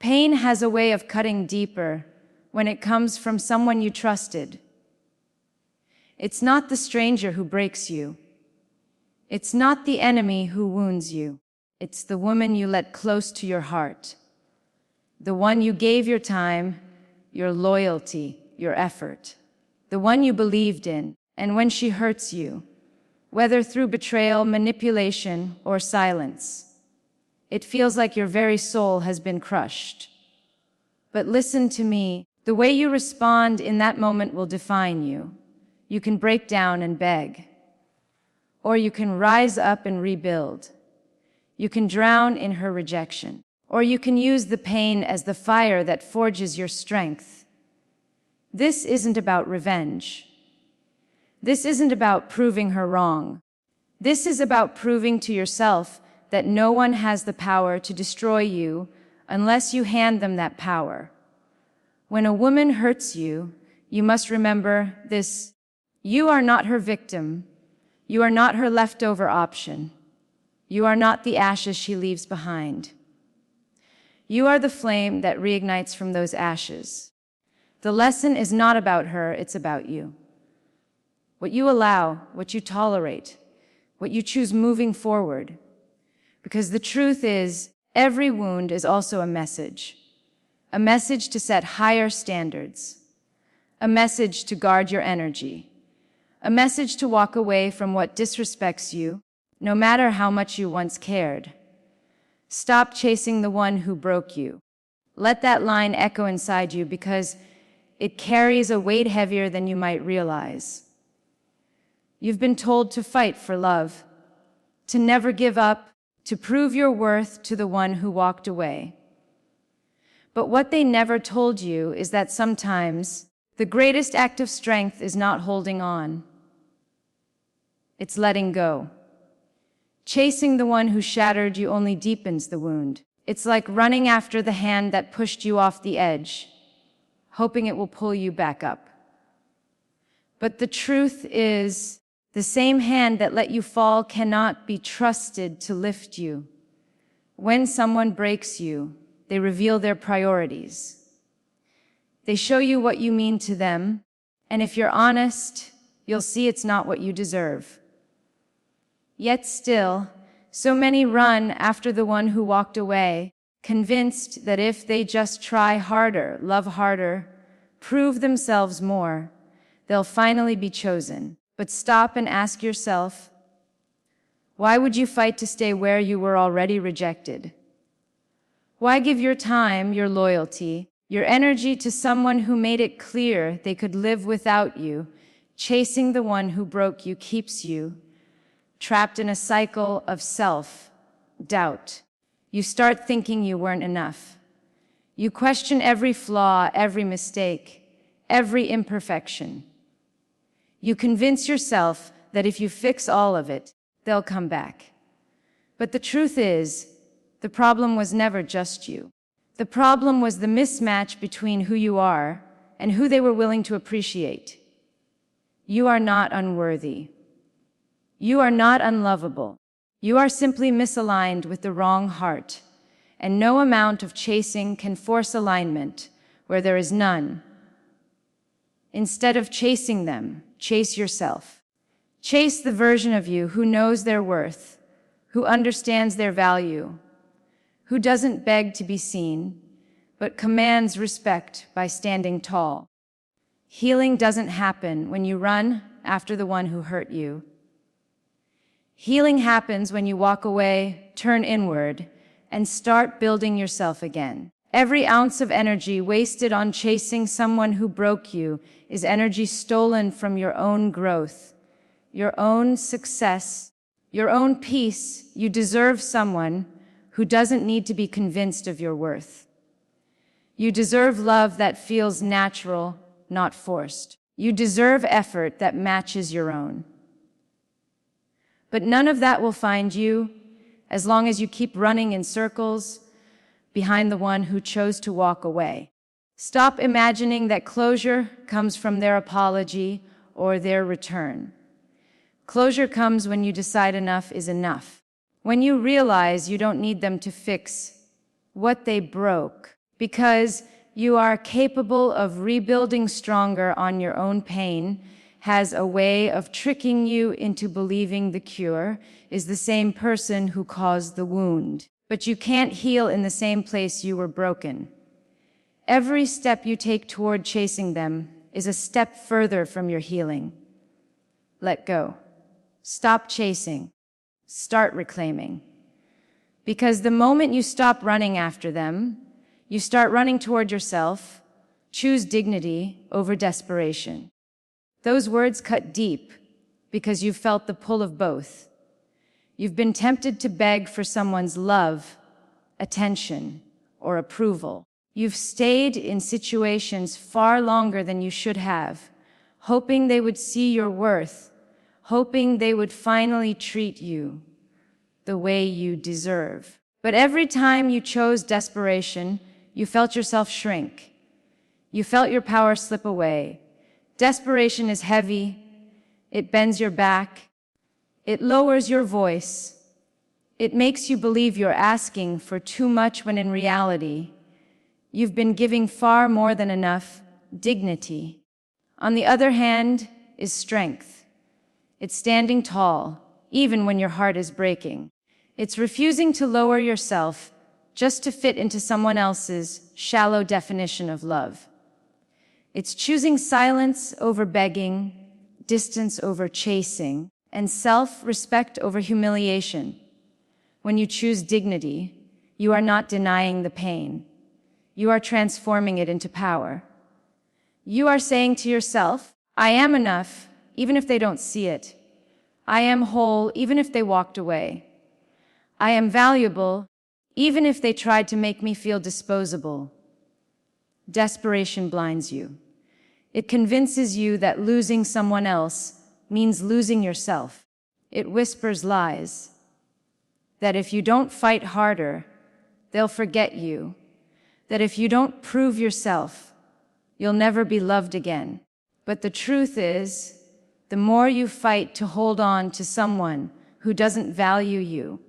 Pain has a way of cutting deeper when it comes from someone you trusted. It's not the stranger who breaks you. It's not the enemy who wounds you. It's the woman you let close to your heart. The one you gave your time, your loyalty, your effort. The one you believed in. And when she hurts you, whether through betrayal, manipulation, or silence, it feels like your very soul has been crushed. But listen to me, the way you respond in that moment will define you. You can break down and beg, or you can rise up and rebuild. You can drown in her rejection, or you can use the pain as the fire that forges your strength. This isn't about revenge. This isn't about proving her wrong. This is about proving to yourself that no one has the power to destroy you unless you hand them that power. When a woman hurts you, you must remember this: you are not her victim. You are not her leftover option. You are not the ashes she leaves behind. You are the flame that reignites from those ashes. The lesson is not about her, it's about you. What you allow, what you tolerate, what you choose moving forward. Because the truth is, every wound is also a message to set higher standards, a message to guard your energy, a message to walk away from what disrespects you, no matter how much you once cared. Stop chasing the one who broke you. Let that line echo inside you because it carries a weight heavier than you might realize. You've been told to fight for love, to never give up, to prove your worth to the one who walked away. But what they never told you is that sometimes the greatest act of strength is not holding on. It's letting go. Chasing the one who shattered you only deepens the wound. It's like running after the hand that pushed you off the edge, hoping it will pull you back up. But the truth is, the same hand that let you fall cannot be trusted to lift you. When someone breaks you, they reveal their priorities. They show you what you mean to them, and if you're honest, you'll see it's not what you deserve. Yet still, so many run after the one who walked away, convinced that if they just try harder, love harder, prove themselves more, they'll finally be chosen. But stop and ask yourself, why would you fight to stay where you were already rejected? Why give your time, your loyalty, your energy to someone who made it clear they could live without you? Chasing the one who broke you keeps you trapped in a cycle of self-doubt. You start thinking you weren't enough. You question every flaw, every mistake, every imperfection. You convince yourself that if you fix all of it, they'll come back. But the truth is, the problem was never just you. The problem was the mismatch between who you are and who they were willing to appreciate. You are not unworthy. You are not unlovable. You are simply misaligned with the wrong heart, and no amount of chasing can force alignment where there is none. Instead of chasing them, chase yourself. Chase the version of you who knows their worth, who understands their value, who doesn't beg to be seen, but commands respect by standing tall. Healing doesn't happen when you run after the one who hurt you. Healing happens when you walk away, turn inward, and start building yourself again. Every ounce of energy wasted on chasing someone who broke you is energy stolen from your own growth, your own success, your own peace. You deserve someone who doesn't need to be convinced of your worth. You deserve love that feels natural, not forced. You deserve effort that matches your own. But none of that will find you as long as you keep running in circles behind the one who chose to walk away. Stop imagining that closure comes from their apology or their return. Closure comes when you decide enough is enough. When you realize you don't need them to fix what they broke, because you are capable of rebuilding stronger on your own. Pain has a way of tricking you into believing the cure is the same person who caused the wound. But you can't heal in the same place you were broken. Every step you take toward chasing them is a step further from your healing. Let go. Stop chasing. Start reclaiming. Because the moment you stop running after them, you start running toward yourself. Choose dignity over desperation. Those words cut deep because you've felt the pull of both. You've been tempted to beg for someone's love, attention, or approval. You've stayed in situations far longer than you should have, hoping they would see your worth, hoping they would finally treat you the way you deserve. But every time you chose desperation, you felt yourself shrink. You felt your power slip away. Desperation is heavy. It bends your back. It lowers your voice. It makes you believe you're asking for too much when in reality, you've been giving far more than enough. Dignity, on the other hand, is strength. It's standing tall, even when your heart is breaking. It's refusing to lower yourself just to fit into someone else's shallow definition of love. It's choosing silence over begging, distance over chasing, and self-respect over humiliation. When you choose dignity, you are not denying the pain. You are transforming it into power. You are saying to yourself, I am enough, even if they don't see it. I am whole, even if they walked away. I am valuable, even if they tried to make me feel disposable. Desperation blinds you. It convinces you that losing someone else means losing yourself. It whispers lies. That if you don't fight harder, they'll forget you. That if you don't prove yourself, you'll never be loved again. But the truth is, the more you fight to hold on to someone who doesn't value you,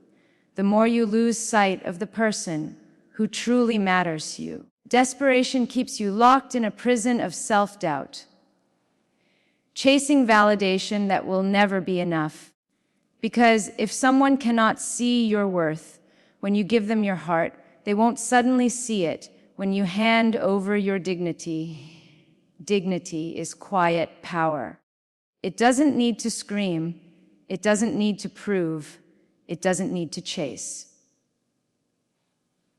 the more you lose sight of the person who truly matters to you. Desperation keeps you locked in a prison of self-doubt, chasing validation that will never be enough. Because if someone cannot see your worth when you give them your heart, they won't suddenly see it when you hand over your dignity. Dignity is quiet power. It doesn't need to scream. It doesn't need to prove. It doesn't need to chase.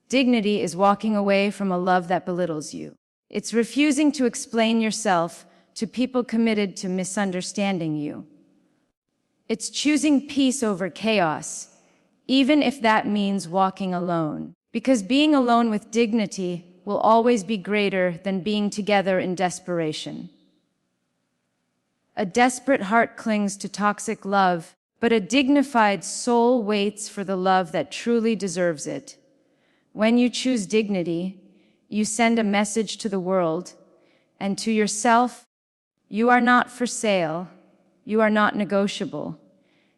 Dignity is walking away from a love that belittles you. It's refusing to explain yourself to people committed to misunderstanding you. It's choosing peace over chaos, even if that means walking alone. Because being alone with dignity will always be greater than being together in desperation. A desperate heart clings to toxic love, but a dignified soul waits for the love that truly deserves it. When you choose dignity, you send a message to the world and to yourself. You are not for sale, you are not negotiable,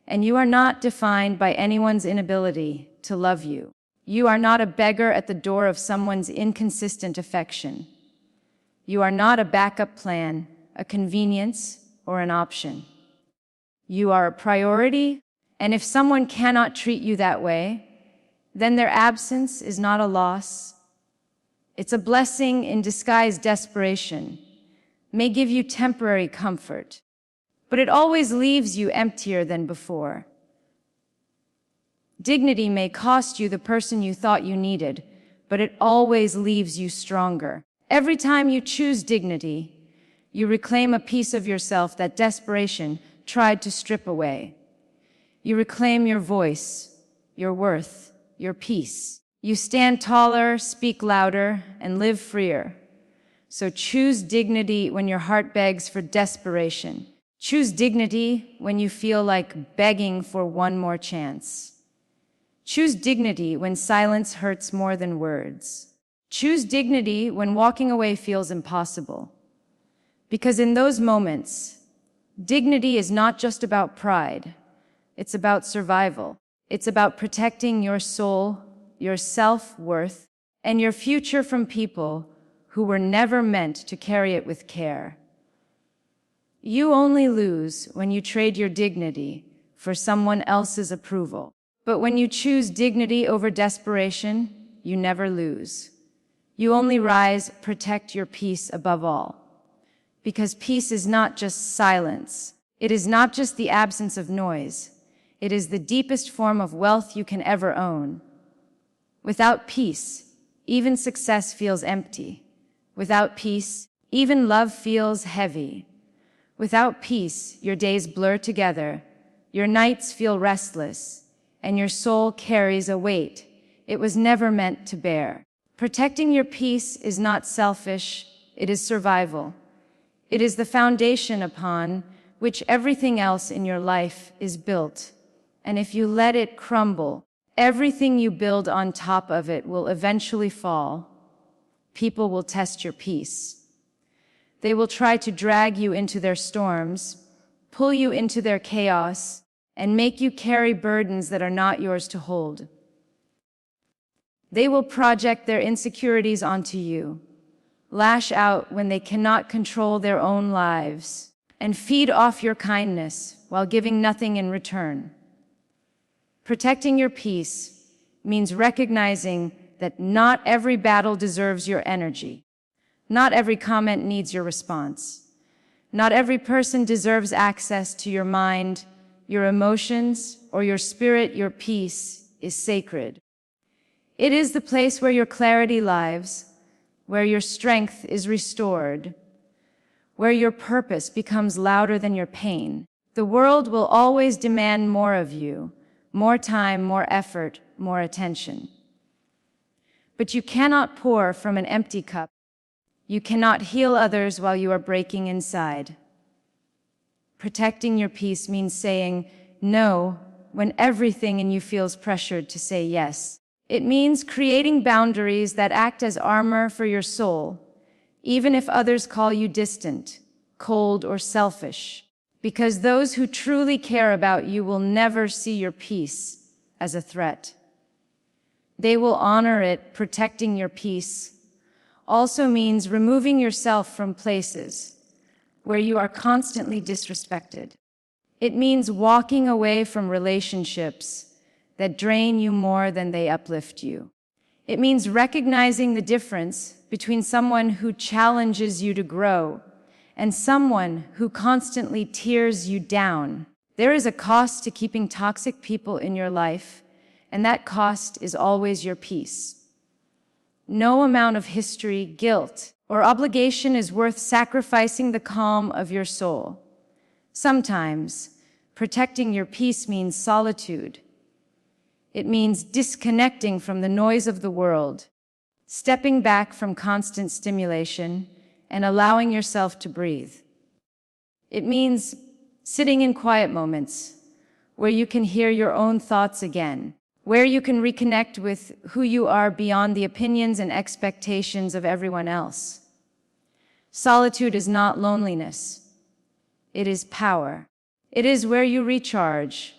and you are not defined by anyone's inability to love you. You are not a beggar at the door of someone's inconsistent affection. You are not a backup plan, a convenience, or an option. You are a priority, and if someone cannot treat you that way, then their absence is not a loss. It's a blessing in disguise. Desperation may give you temporary comfort, but it always leaves you emptier than before. Dignity may cost you the person you thought you needed, but it always leaves you stronger. Every time you choose dignity, you reclaim a piece of yourself that desperation tried to strip away. You reclaim your voice, your worth, your peace. You stand taller, speak louder, and live freer. So choose dignity when your heart begs for desperation. Choose dignity when you feel like begging for one more chance. Choose dignity when silence hurts more than words. Choose dignity when walking away feels impossible. Because in those moments, dignity is not just about pride. It's about survival. It's about protecting your soul, your self-worth, and your future from people who were never meant to carry it with care. You only lose when you trade your dignity for someone else's approval. But when you choose dignity over desperation, you never lose. You only rise, protect your peace above all. Because peace is not just silence. It is not just the absence of noise. It is the deepest form of wealth you can ever own. Without peace, even success feels empty. Without peace, even love feels heavy. Without peace, your days blur together, your nights feel restless, and your soul carries a weight it was never meant to bear. Protecting your peace is not selfish, it is survival. It is the foundation upon which everything else in your life is built. And if you let it crumble, everything you build on top of it will eventually fall. People will test your peace. They will try to drag you into their storms, pull you into their chaos, and make you carry burdens that are not yours to hold. They will project their insecurities onto you, lash out when they cannot control their own lives, and feed off your kindness while giving nothing in return. Protecting your peace means recognizing that not every battle deserves your energy. Not every comment needs your response. Not every person deserves access to your mind, your emotions, or your spirit. Your peace is sacred. It is the place where your clarity lives, where your strength is restored, where your purpose becomes louder than your pain. The world will always demand more of you, more time, more effort, more attention. But you cannot pour from an empty cup. You cannot heal others while you are breaking inside. Protecting your peace means saying no when everything in you feels pressured to say yes. It means creating boundaries that act as armor for your soul, even if others call you distant, cold, or selfish, because those who truly care about you will never see your peace as a threat. They will honor it. Protecting your peace also means removing yourself from places where you are constantly disrespected. It means walking away from relationships that drain you more than they uplift you. It means recognizing the difference between someone who challenges you to grow and someone who constantly tears you down. There is a cost to keeping toxic people in your life, and that cost is always your peace. No amount of history, guilt, or obligation is worth sacrificing the calm of your soul. Sometimes, protecting your peace means solitude. It means disconnecting from the noise of the world, stepping back from constant stimulation, and allowing yourself to breathe. It means sitting in quiet moments where you can hear your own thoughts again, where you can reconnect with who you are beyond the opinions and expectations of everyone else. Solitude is not loneliness. It is power. It is where you recharge,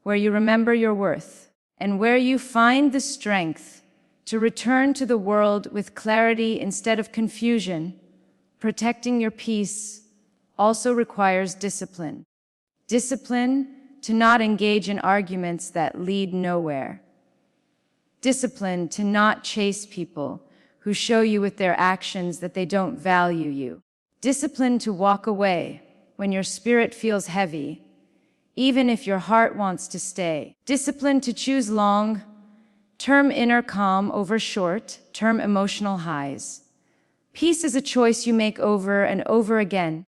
where you remember your worth, and where you find the strength to return to the world with clarity instead of confusion. Protecting your peace also requires discipline. Discipline to not engage in arguments that lead nowhere. Discipline to not chase people who show you with their actions that they don't value you. Discipline to walk away when your spirit feels heavy, even if your heart wants to stay. Discipline to choose long-term inner calm over short-term emotional highs. Peace is a choice you make over and over again,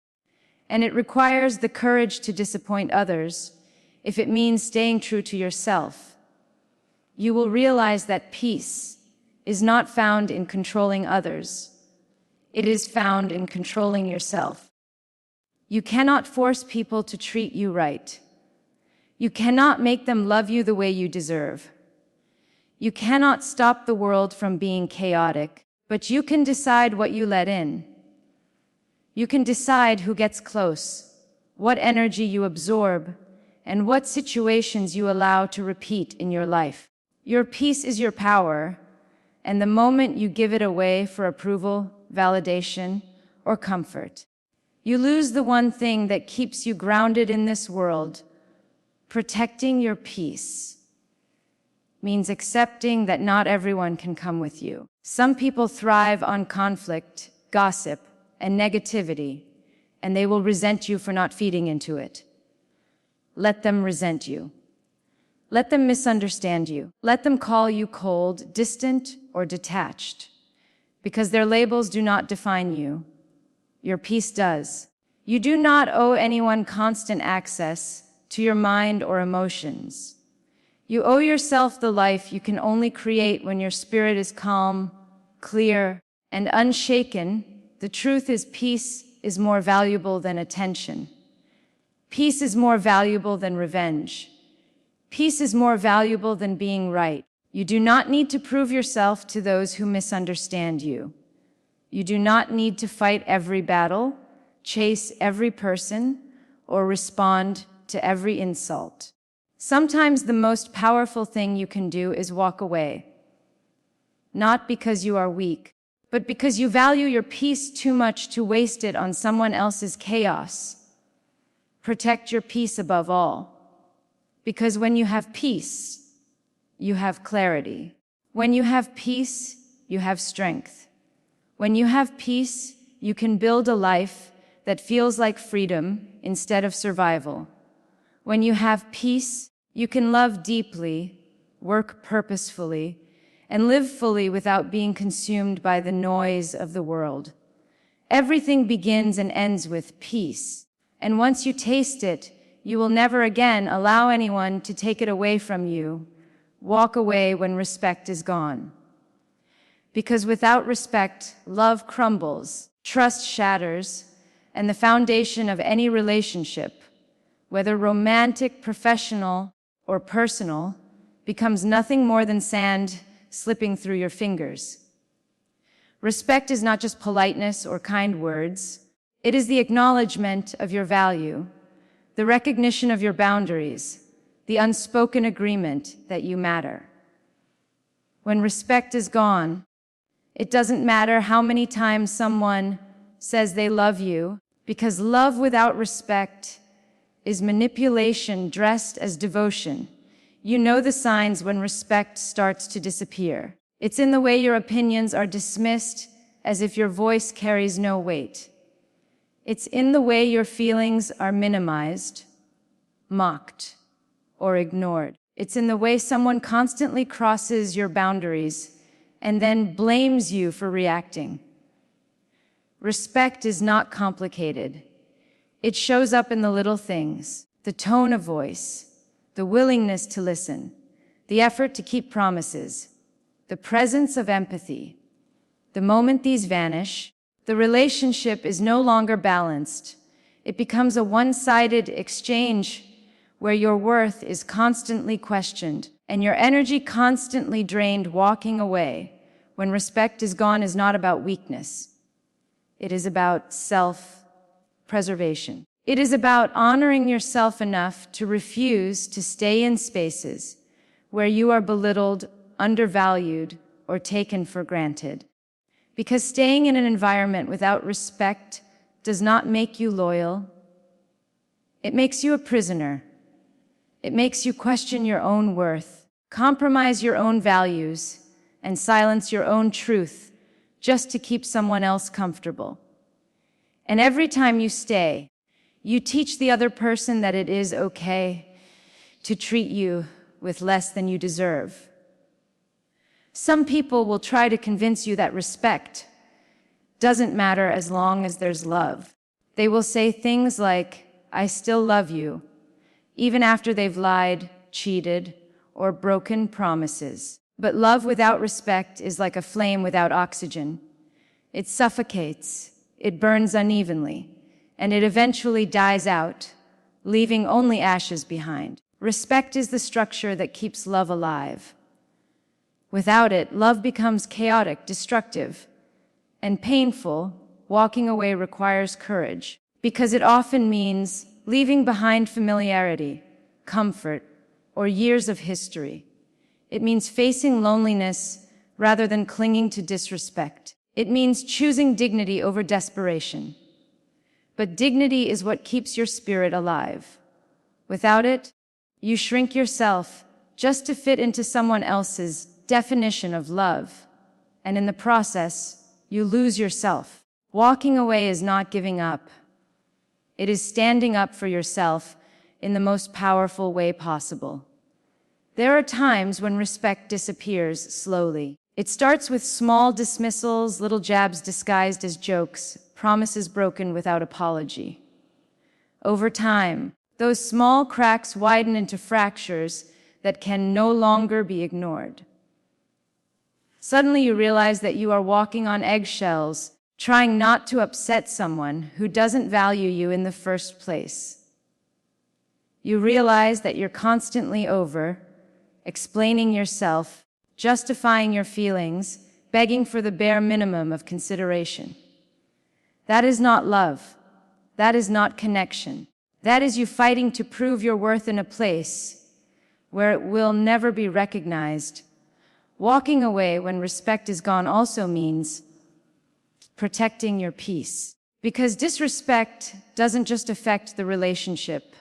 and it requires the courage to disappoint others if it means staying true to yourself. You will realize that peace is not found in controlling others. It is found in controlling yourself. You cannot force people to treat you right. You cannot make them love you the way you deserve. You cannot stop the world from being chaotic, but you can decide what you let in. You can decide who gets close, what energy you absorb, and what situations you allow to repeat in your life. Your peace is your power, and the moment you give it away for approval, validation, or comfort, you lose the one thing that keeps you grounded in this world. Protecting your peace means accepting that not everyone can come with you. Some people thrive on conflict, gossip, and negativity, and they will resent you for not feeding into it. Let them resent you. Let them misunderstand you. Let them call you cold, distant, or detached, because their labels do not define you. Your peace does. You do not owe anyone constant access to your mind or emotions. You owe yourself the life you can only create when your spirit is calm, clear, and unshaken. The truth is, peace is more valuable than attention. Peace is more valuable than revenge. Peace is more valuable than being right. You do not need to prove yourself to those who misunderstand you. You do not need to fight every battle, chase every person, or respond to every insult. Sometimes the most powerful thing you can do is walk away. Not because you are weak, but because you value your peace too much to waste it on someone else's chaos. Protect your peace above all. Because when you have peace, you have clarity. When you have peace, you have strength. When you have peace, you can build a life that feels like freedom instead of survival. When you have peace, you can love deeply, work purposefully, and live fully without being consumed by the noise of the world. Everything begins and ends with peace. And once you taste it, you will never again allow anyone to take it away from you. Walk away when respect is gone. Because without respect, love crumbles, trust shatters, and the foundation of any relationship, whether romantic, professional, or personal, becomes nothing more than sand slipping through your fingers. Respect is not just politeness or kind words. It is the acknowledgement of your value, the recognition of your boundaries, the unspoken agreement that you matter. When respect is gone, it doesn't matter how many times someone says they love you, because love without respect is manipulation dressed as devotion. You know the signs when respect starts to disappear. It's in the way your opinions are dismissed as if your voice carries no weight. It's in the way your feelings are minimized, mocked, or ignored. It's in the way someone constantly crosses your boundaries and then blames you for reacting. Respect is not complicated. It shows up in the little things, the tone of voice, the willingness to listen, the effort to keep promises, the presence of empathy. The moment these vanish, the relationship is no longer balanced. It becomes a one-sided exchange where your worth is constantly questioned and your energy constantly drained. Walking away when respect is gone is not about weakness. It is about self-preservation. It is about honoring yourself enough to refuse to stay in spaces where you are belittled, undervalued, or taken for granted. Because staying in an environment without respect does not make you loyal. It makes you a prisoner. It makes you question your own worth, compromise your own values, and silence your own truth just to keep someone else comfortable. And every time you stay, you teach the other person that it is okay to treat you with less than you deserve. Some people will try to convince you that respect doesn't matter as long as there's love. They will say things like, "I still love you," even after they've lied, cheated, or broken promises. But love without respect is like a flame without oxygen. It suffocates, it burns unevenly, and it eventually dies out, leaving only ashes behind. Respect is the structure that keeps love alive. Without it, love becomes chaotic, destructive, and painful. Walking away requires courage, because it often means leaving behind familiarity, comfort, or years of history. It means facing loneliness rather than clinging to disrespect. It means choosing dignity over desperation. But dignity is what keeps your spirit alive. Without it, you shrink yourself just to fit into someone else's definition of love. And in the process, you lose yourself. Walking away is not giving up. It is standing up for yourself in the most powerful way possible. There are times when respect disappears slowly. It starts with small dismissals, little jabs disguised as jokes, promises broken without apology. Over time, those small cracks widen into fractures that can no longer be ignored. Suddenly you realize that you are walking on eggshells, trying not to upset someone who doesn't value you in the first place. You realize that you're constantly explaining yourself, justifying your feelings, begging for the bare minimum of consideration. That is not love. That is not connection. That is you fighting to prove your worth in a place where it will never be recognized. Walking away when respect is gone also means protecting your peace. Because disrespect doesn't just affect the relationship.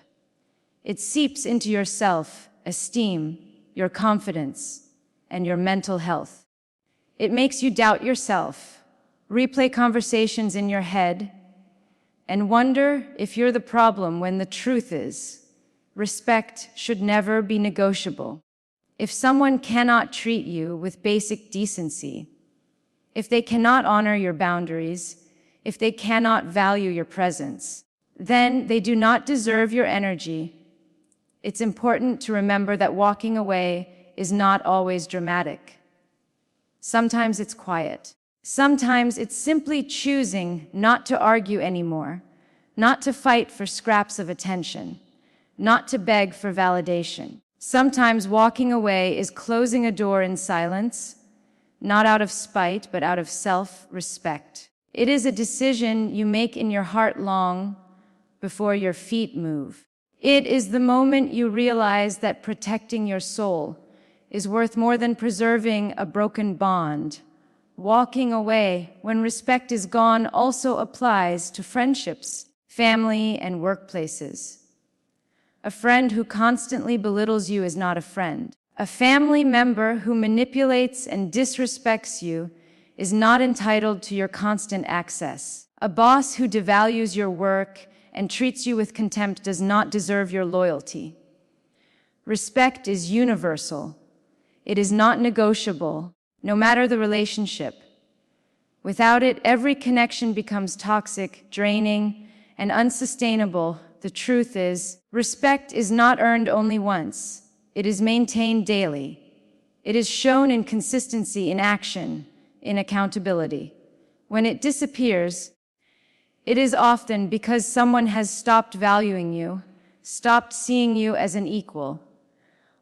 It seeps into your self-esteem, your confidence, and your mental health. It makes you doubt yourself, replay conversations in your head, and wonder if you're the problem when the truth is, respect should never be negotiable. If someone cannot treat you with basic decency, if they cannot honor your boundaries, if they cannot value your presence, then they do not deserve your energy. It's important to remember that walking away is not always dramatic. Sometimes it's quiet. Sometimes it's simply choosing not to argue anymore, not to fight for scraps of attention, not to beg for validation. Sometimes walking away is closing a door in silence, not out of spite, but out of self-respect. It is a decision you make in your heart long before your feet move. It is the moment you realize that protecting your soul is worth more than preserving a broken bond. Walking away when respect is gone also applies to friendships, family, and workplaces. A friend who constantly belittles you is not a friend. A family member who manipulates and disrespects you is not entitled to your constant access. A boss who devalues your work and treats you with contempt does not deserve your loyalty. Respect is universal. It is not negotiable, no matter the relationship. Without it, every connection becomes toxic, draining, and unsustainable. The truth is, respect is not earned only once. It is maintained daily. It is shown in consistency, in action, in accountability. When it disappears, it is often because someone has stopped valuing you, stopped seeing you as an equal,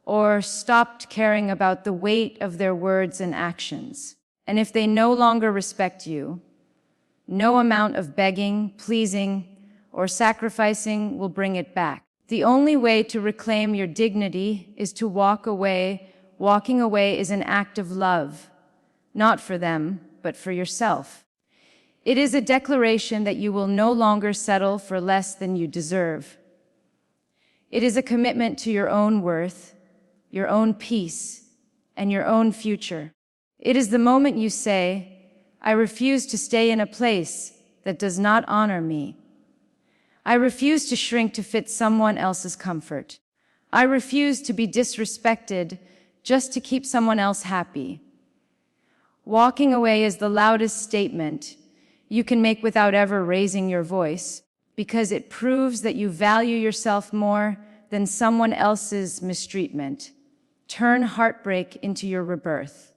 or stopped caring about the weight of their words and actions. And if they no longer respect you, no amount of begging, pleasing, or sacrificing will bring it back. The only way to reclaim your dignity is to walk away. Walking away is an act of love, not for them, but for yourself. It is a declaration that you will no longer settle for less than you deserve. It is a commitment to your own worth, your own peace, and your own future. It is the moment you say, I refuse to stay in a place that does not honor me. I refuse to shrink to fit someone else's comfort. I refuse to be disrespected just to keep someone else happy. Walking away is the loudest statement you can make without ever raising your voice, because it proves that you value yourself more than someone else's mistreatment. Turn heartbreak into your rebirth.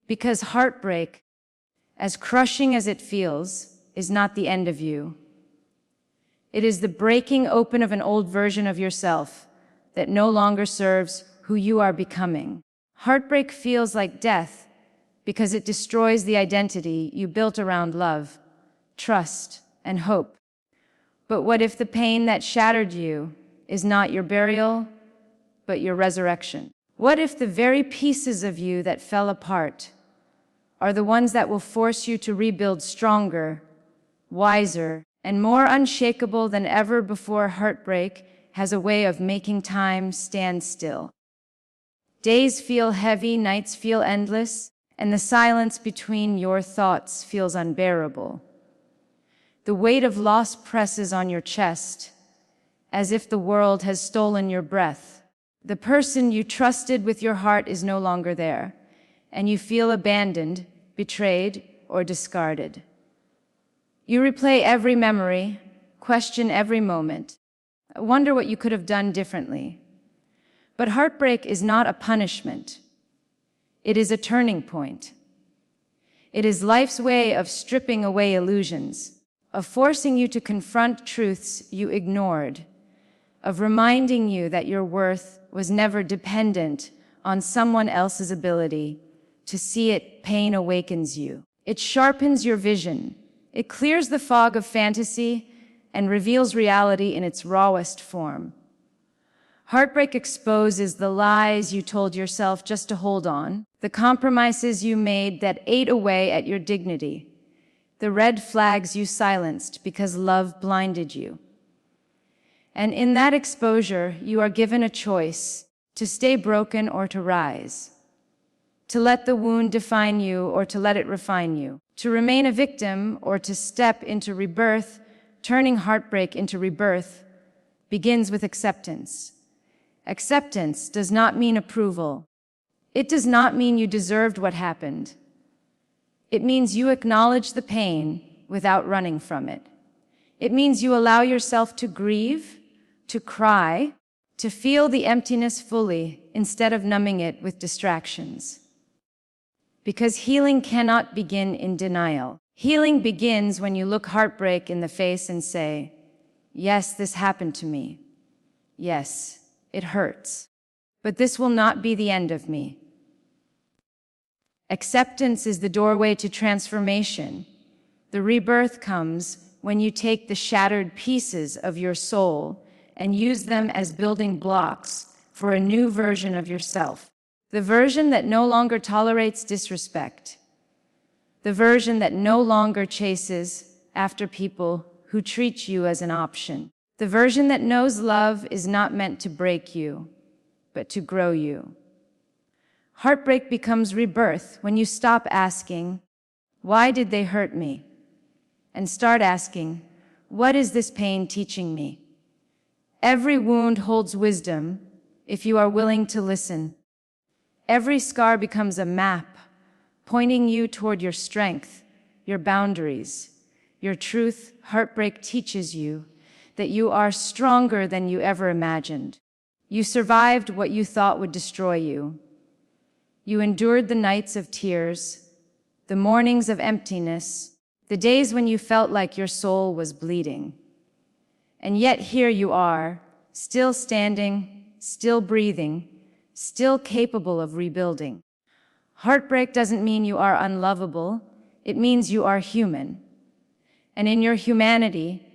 Because heartbreak, as crushing as it feels, is not the end of you. It is the breaking open of an old version of yourself that no longer serves who you are becoming. Heartbreak feels like death because it destroys the identity you built around love, trust, and hope. But what if the pain that shattered you is not your burial, but your resurrection? What if the very pieces of you that fell apart are the ones that will force you to rebuild stronger, wiser, and more unshakable than ever before? Heartbreak has a way of making time stand still. Days feel heavy, nights feel endless, and the silence between your thoughts feels unbearable. The weight of loss presses on your chest, as if the world has stolen your breath. The person you trusted with your heart is no longer there, and you feel abandoned, betrayed, or discarded. You replay every memory, question every moment, wonder what you could have done differently. But heartbreak is not a punishment. It is a turning point. It is life's way of stripping away illusions, of forcing you to confront truths you ignored, of reminding you that your worth was never dependent on someone else's ability to see it. Pain awakens you. It sharpens your vision. It clears the fog of fantasy and reveals reality in its rawest form. Heartbreak exposes the lies you told yourself just to hold on, the compromises you made that ate away at your dignity, the red flags you silenced because love blinded you. And in that exposure, you are given a choice: to stay broken or to rise, to let the wound define you or to let it refine you, to remain a victim or to step into rebirth. Turning heartbreak into rebirth begins with acceptance. Acceptance does not mean approval. It does not mean you deserved what happened. It means you acknowledge the pain without running from it. It means you allow yourself to grieve, to cry, to feel the emptiness fully instead of numbing it with distractions. Because healing cannot begin in denial. Healing begins when you look heartbreak in the face and say, "Yes, this happened to me. Yes, it hurts. But this will not be the end of me." Acceptance is the doorway to transformation. The rebirth comes when you take the shattered pieces of your soul and use them as building blocks for a new version of yourself. The version that no longer tolerates disrespect. The version that no longer chases after people who treat you as an option. The version that knows love is not meant to break you, but to grow you. Heartbreak becomes rebirth when you stop asking, "Why did they hurt me?" and start asking, "What is this pain teaching me?" Every wound holds wisdom if you are willing to listen. Every scar becomes a map, pointing you toward your strength, your boundaries, your truth. Heartbreak teaches you that you are stronger than you ever imagined. You survived what you thought would destroy you. You endured the nights of tears, the mornings of emptiness, the days when you felt like your soul was bleeding. And yet here you are, still standing, still breathing, still capable of rebuilding. Heartbreak doesn't mean you are unlovable. It means you are human. And in your humanity,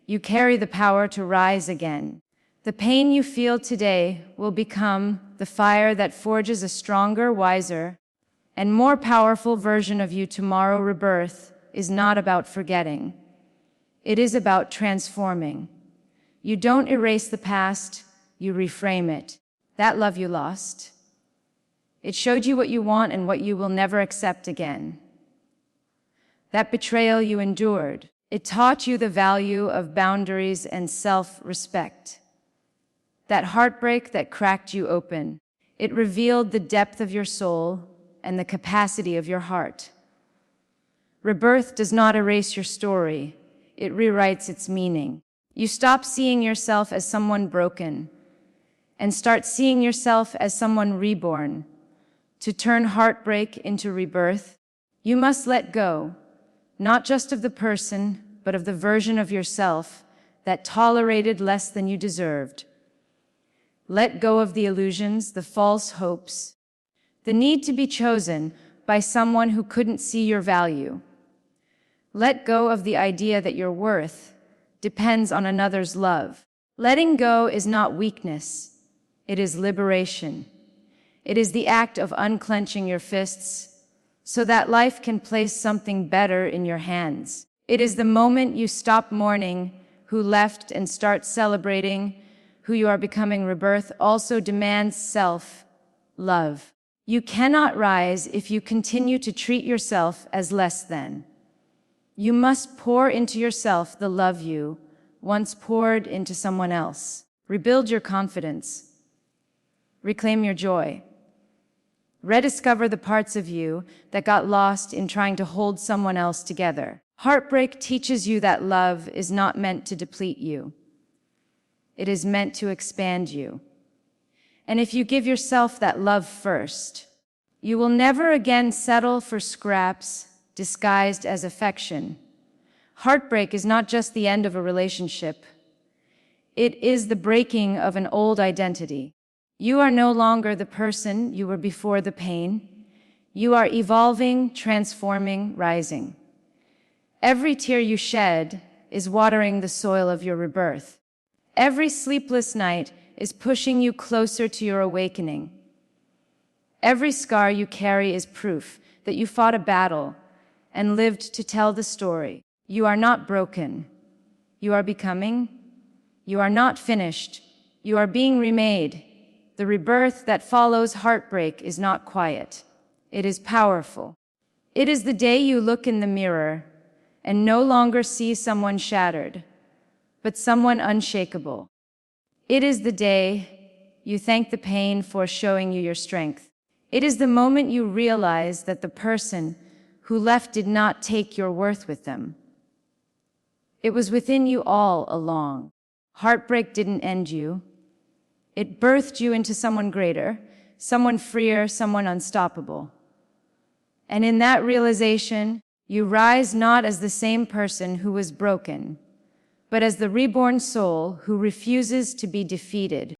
you carry the power to rise again. The pain you feel today will become the fire that forges a stronger, wiser, and more powerful version of you tomorrow. Rebirth is not about forgetting. It is about transforming. You don't erase the past, you reframe it. That love you lost, it showed you what you want and what you will never accept again. That betrayal you endured, it taught you the value of boundaries and self-respect. That heartbreak that cracked you open, it revealed the depth of your soul and the capacity of your heart. Rebirth does not erase your story, it rewrites its meaning. You stop seeing yourself as someone broken and start seeing yourself as someone reborn. To turn heartbreak into rebirth, you must let go, not just of the person, but of the version of yourself that tolerated less than you deserved. Let go of the illusions, the false hopes, the need to be chosen by someone who couldn't see your value. Let go of the idea that your worth depends on another's love. Letting go is not weakness, it is liberation. It is the act of unclenching your fists so that life can place something better in your hands. It is the moment you stop mourning who left and start celebrating who you are becoming. Rebirth also demands self-love. You cannot rise if you continue to treat yourself as less than. You must pour into yourself the love you once poured into someone else. Rebuild your confidence. Reclaim your joy. Rediscover the parts of you that got lost in trying to hold someone else together. Heartbreak teaches you that love is not meant to deplete you. It is meant to expand you. And if you give yourself that love first, you will never again settle for scraps disguised as affection. Heartbreak is not just the end of a relationship. It is the breaking of an old identity. You are no longer the person you were before the pain. You are evolving, transforming, rising. Every tear you shed is watering the soil of your rebirth. Every sleepless night is pushing you closer to your awakening. Every scar you carry is proof that you fought a battle and lived to tell the story. You are not broken. You are becoming. You are not finished. You are being remade. The rebirth that follows heartbreak is not quiet. It is powerful. It is the day you look in the mirror and no longer see someone shattered, but someone unshakable. It is the day you thank the pain for showing you your strength. It is the moment you realize that the person who left did not take your worth with them. It was within you all along. Heartbreak didn't end you. It birthed you into someone greater, someone freer, someone unstoppable. And in that realization, you rise not as the same person who was broken, but as the reborn soul who refuses to be defeated.